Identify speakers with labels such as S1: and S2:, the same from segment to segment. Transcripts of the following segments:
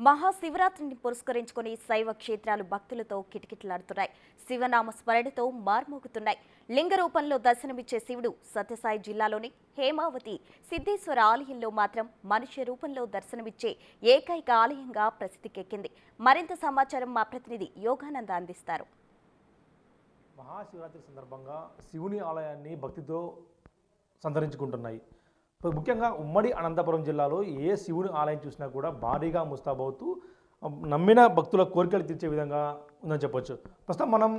S1: మహాశివరాత్రిని పురస్కరించుకుని శైవ క్షేత్రాలు భక్తులతో కిటకిటలాడుతున్నాయి. శివనామ స్మరణతో మార్మోగుతున్నాయి. లింగ రూపంలో దర్శనమిచ్చే శివుడు సత్యసాయి జిల్లాలోని హేమావతి సిద్ధేశ్వర ఆలయంలో మాత్రం మనుష్య రూపంలో దర్శనమిచ్చే ఏకైక ఆలయంగా ప్రసిద్ధికెక్కింది. మరింత సమాచారం మా ప్రతినిధి యోగానంద అందిస్తారు.
S2: మహాశివరాత్రి సందర్భంగా శివుని ఆలయాన్ని భక్తితో సంతరించుకుంటున్నాయి. ముఖ్యంగా ఉమ్మడి అనంతపురం జిల్లాలో ఏ శివుని ఆలయం చూసినా కూడా భారీగా ముస్తాబవుతూ నమ్మిన భక్తుల కోరికలు తీర్చే విధంగా ఉందని చెప్పొచ్చు. ప్రస్తుతం మనం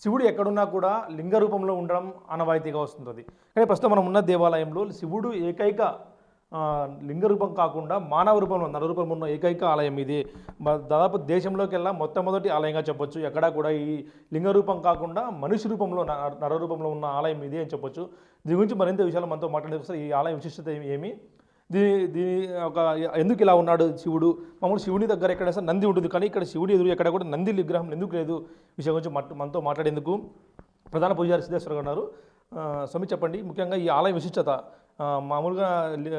S2: శివుడు ఎక్కడున్నా కూడా లింగ రూపంలో ఉండడం ఆనవాయితీగా వస్తుంది. కానీ ప్రస్తుతం మనం ఉన్న దేవాలయంలో శివుడు ఏకైక లింగ రూపం కాకుండా మానవ రూపంలో నర రూపంలో ఉన్న ఏకైక ఆలయం ఇది. దాదాపు దేశంలోకెల్లా మొట్టమొదటి ఆలయంగా చెప్పొచ్చు. ఎక్కడా కూడా ఈ లింగ రూపం కాకుండా మనిషి రూపంలో నర రూపంలో ఉన్న ఆలయం ఇది అని చెప్పొచ్చు. దీని గురించి మరింత విషయాలు మనతో మాట్లాడేస్తారు. ఈ ఆలయం విశిష్టత ఏమి, దీని ఒక ఎందుకు ఇలా ఉన్నాడు శివుడు? మామూలు శివుని దగ్గర ఎక్కడ నంది ఉంటుంది, కానీ ఇక్కడ శివుడి ఎదురు ఎక్కడ కూడా నంది విగ్రహం ఎందుకు లేదు విషయం గురించి మనతో మాట్లాడేందుకు ప్రధాన పూజారి సిద్ధేశ్వర గారు ఉన్నారు. స్వామి చెప్పండి, ముఖ్యంగా ఈ ఆలయ విశిష్టత. మామూలుగా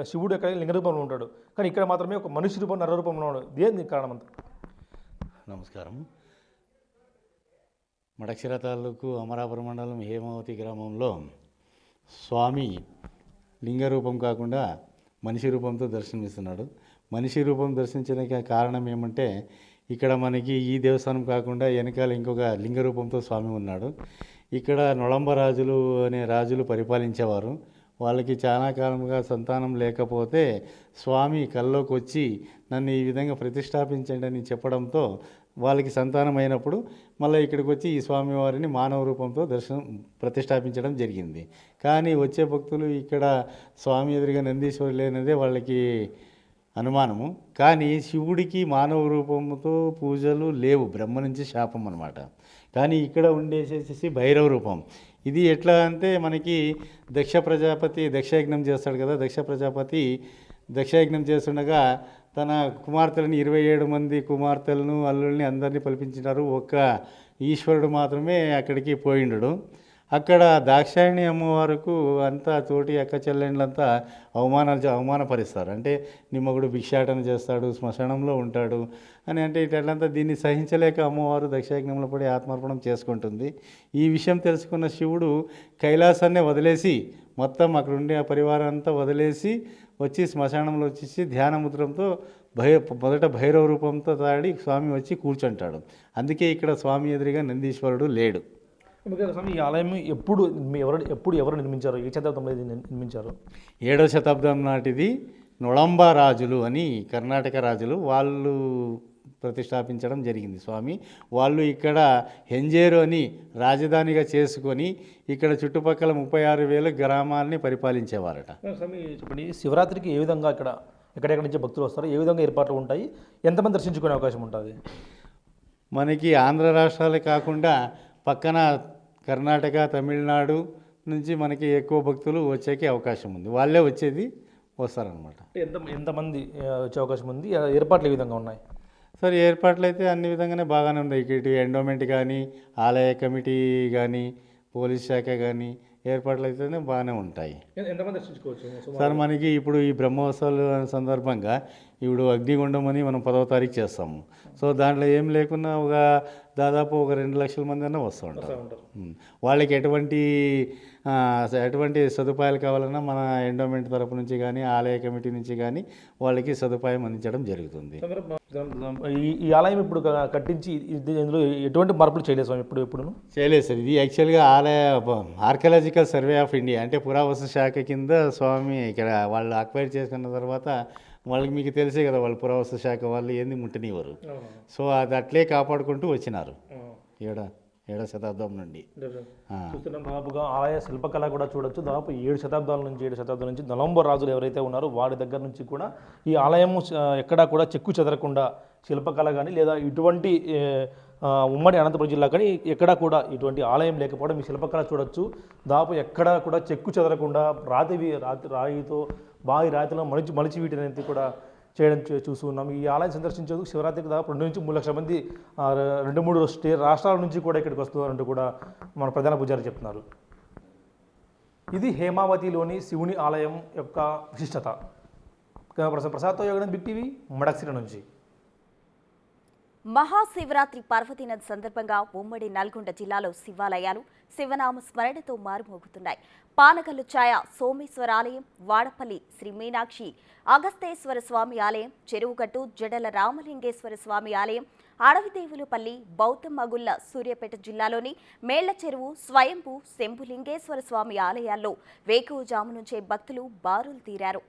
S2: శివుడు ఎక్కడ లింగ రూపంలో ఉంటాడు, కానీ ఇక్కడ మాత్రమే ఒక మనిషి రూపం నర రూపంలో ఉన్నాడు. దేని కారణం అంతా?
S3: నమస్కారం. మడక్షిర తాలూకు అమరాపురం మండలం హేమావతి గ్రామంలో స్వామి లింగ రూపం కాకుండా మనిషి రూపంతో దర్శనమిస్తున్నాడు. మనిషి రూపం దర్శించడానికి కారణం ఏమంటే, ఇక్కడ మనకి ఈ దేవస్థానం కాకుండా వెనకాల ఇంకొక లింగ రూపంతో స్వామి ఉన్నాడు. ఇక్కడ నొళంబ రాజులు అనే రాజులు పరిపాలించేవారు. వాళ్ళకి చాలా కాలంగా సంతానం లేకపోతే స్వామి కల్లోకి వచ్చి నన్ను ఈ విధంగా ప్రతిష్టాపించండి అని చెప్పడంతో వాళ్ళకి సంతానం అయినప్పుడు మళ్ళీ ఇక్కడికి వచ్చి ఈ స్వామివారిని మానవ రూపంతో ప్రతిష్టాపించడం జరిగింది. కానీ వచ్చే భక్తులు ఇక్కడ స్వామి ఎదురుగా నందీశ్వరులు లేనిదే వాళ్ళకి అనుమానము. కానీ శివుడికి మానవ రూపంతో పూజలు లేవు, బ్రహ్మ నుంచి శాపం అన్నమాట. కానీ ఇక్కడ ఉండేసేసి భైరవ రూపం. ఇది ఎట్లా అంటే, మనకి దక్ష ప్రజాపతి దక్షయజ్ఞం చేస్తాడు కదా, దక్ష ప్రజాపతి దక్షయజ్ఞం చేస్తుండగా తన కుమార్తెలను 27 మంది కుమార్తెలను అల్లుల్ని అందరినీ పిలిపించినారు. ఒక్క ఈశ్వరుడు మాత్రమే అక్కడికి పోయిండు. అక్కడ దాక్షాయణి అమ్మవారికి అంతా తోటి అక్క చెల్లెండ్లంతా అవమానపరుస్తారు. అంటే నీ మగుడు భిక్షాటన చేస్తాడు, శ్మశానంలో ఉంటాడు అని అంటే ఇట్లంతా దీన్ని సహించలేక అమ్మవారు దక్షయజ్ఞంలో పడి ఆత్మార్పణం చేసుకుంటుంది. ఈ విషయం తెలుసుకున్న శివుడు కైలాసాన్ని వదిలేసి మొత్తం అక్కడ ఉండే ఆ పరివారం అంతా వదిలేసి వచ్చి శ్మశానంలో వచ్చేసి ధ్యానముద్రంతో మొదట భైరవ రూపంతో తాడి స్వామి వచ్చి కూర్చుంటాడు. అందుకే ఇక్కడ స్వామి ఎదురుగా నందీశ్వరుడు లేడు.
S2: స్వామి, ఈ ఆలయం ఎవరు నిర్మించారు? ఏ శతాబ్దంలో నిర్మించారు?
S3: 7వ శతాబ్దం నాటిది. నొళంబ రాజులు అని కర్ణాటక రాజులు వాళ్ళు ప్రతిష్టాపించడం జరిగింది స్వామి. వాళ్ళు ఇక్కడ హెంజేరు అని రాజధానిగా చేసుకొని ఇక్కడ చుట్టుపక్కల 36,000 గ్రామాలని పరిపాలించేవారట.
S2: స్వామి చెప్పండి, శివరాత్రికి ఏ విధంగా ఎక్కడెక్కడి నుంచి భక్తులు వస్తారు, ఏ విధంగా ఏర్పాట్లు ఉంటాయి, ఎంతమంది దర్శించుకునే అవకాశం ఉంటుంది?
S3: మనకి ఆంధ్ర రాష్ట్రాలే కాకుండా పక్కన కర్ణాటక, తమిళనాడు నుంచి మనకి ఎక్కువ భక్తులు వచ్చేకి అవకాశం ఉంది. వాళ్ళే వస్తారనమాట.
S2: ఎంతమంది వచ్చే అవకాశం ఉంది? ఏర్పాట్లు ఏ విధంగా ఉన్నాయి?
S3: సరే, ఏర్పాట్లు అయితే అన్ని విధంగానే బాగానే ఉన్నాయి. ఇటు ఎండోమెంట్ కానీ, ఆలయ కమిటీ కానీ, పోలీస్ శాఖ కానీ ఏర్పాట్లు అయితేనే బాగానే ఉంటాయి.
S2: ఎంతమంది దర్శించుకోవచ్చు
S3: సార్? మనకి ఇప్పుడు ఈ బ్రహ్మోత్సవాల సందర్భంగా ఇప్పుడు అగ్నిగుండం అని మనం 10వ తారీఖు చేస్తాము. సో దాంట్లో ఏం లేకున్నా దాదాపు 2 లక్షల మంది అన్నా వస్తూ ఉంటారు. వాళ్ళకి ఎటువంటి సదుపాయాలు కావాలన్నా మన ఎండోమెంట్ తరపు నుంచి కానీ, ఆలయ కమిటీ నుంచి కానీ వాళ్ళకి సదుపాయం అందించడం జరుగుతుంది.
S2: ఈ ఆలయం ఇప్పుడు కట్టించి ఇందులో ఎటువంటి మార్పులు చేయలేదు స్వామి? ఎప్పుడు
S3: చేయలేదు సార్. ఇది యాక్చువల్గా ఆర్కియాలజికల్ సర్వే ఆఫ్ ఇండియా అంటే పురావస్తు శాఖ కింద స్వామి ఇక్కడ వాళ్ళు అక్వైర్ చేసుకున్న తర్వాత వాళ్ళకి మీకు తెలిసే కదా, వాళ్ళు పురావస్తు శాఖ వాళ్ళు ఏంది ముట్టనివ్వరు. సో అది అట్లే కాపాడుకుంటూ వచ్చినారు 7వ శతాబ్దం నుండి.
S2: చూస్తున్నాం, దాదాపుగా ఆలయ శిల్పకళ కూడా చూడొచ్చు. దాదాపు 7 శతాబ్దాల నుంచి నొళంబ రాజులు ఎవరైతే ఉన్నారో వారి దగ్గర నుంచి కూడా ఈ ఆలయం ఎక్కడా కూడా చెక్కు చెదరకుండా శిల్పకళ కానీ లేదా ఇటువంటి ఉమ్మడి అనంతపురం జిల్లా కానీ ఎక్కడా కూడా ఇటువంటి ఆలయం లేకపోవడం ఈ శిల్పకళ చూడొచ్చు. దాదాపు ఎక్కడా కూడా చెక్కు చెదరకుండా రాయితో రాతిలో మలిచి వీటిని కూడా చేయడం చూస్తున్నాం. ఈ ఆలయం సందర్శించేందుకు శివరాత్రికి దాదాపు 2 నుంచి 3 లక్షల మంది 2-3 రాష్ట్రాల నుంచి కూడా ఇక్కడికి వస్తున్నారంటూ కూడా మన ప్రధాన పూజారి చెప్తున్నారు. ఇది హేమావతిలోని శివుని ఆలయం యొక్క విశిష్టత. ప్రసాద్తో యోగం, బిగ్ టీవీ, మడక్సిర నుంచి.
S1: మహాశివరాత్రి పర్వదినం సందర్భంగా ఉమ్మడి నల్గొండ జిల్లాలో శివాలయాలు శివనామ స్మరణతో మారుమోగుతున్నాయి. పానగల్లు ఛాయ సోమేశ్వర ఆలయం, వాడపల్లి శ్రీ మీనాక్షి అగస్తేశ్వర స్వామి ఆలయం, చెరువుగట్టు జడల రామలింగేశ్వర స్వామి ఆలయం, అడవిదేవులపల్లి బౌద్ధమగుళ్ల సూర్యాపేట జిల్లాలోని మేళ్ల చెరువు స్వయంభూ శంభులింగేశ్వర స్వామి ఆలయాల్లో వేకువజాము నుంచే భక్తులు బారులు తీరారు.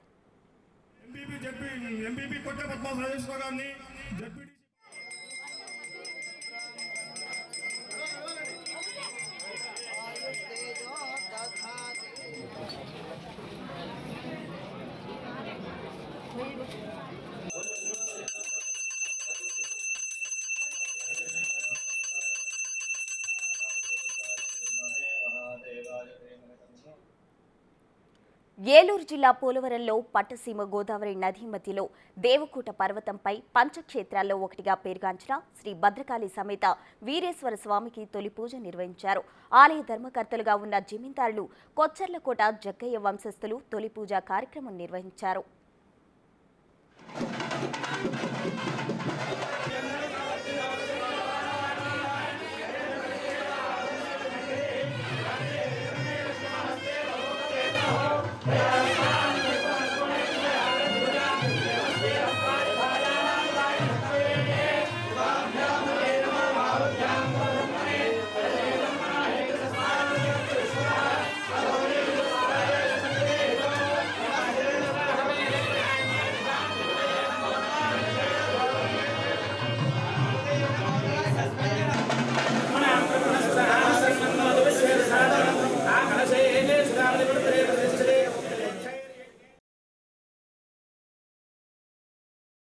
S1: ఏలూరు జిల్లా పోలవరంలో పట్టసీమ గోదావరి నది మధ్యలో దేవకూట పర్వతంపై పంచక్షేత్రాల్లో ఒకటిగా పేరుగాంచిన శ్రీ భద్రకాళి సమేత వీరేశ్వర స్వామికి తొలి పూజ నిర్వహించారు. ఆలయ ధర్మకర్తలుగా ఉన్న జమీందారులు కొచ్చర్లకోట జగ్గయ్య వంశస్థులు తొలి పూజా కార్యక్రమం నిర్వహించారు.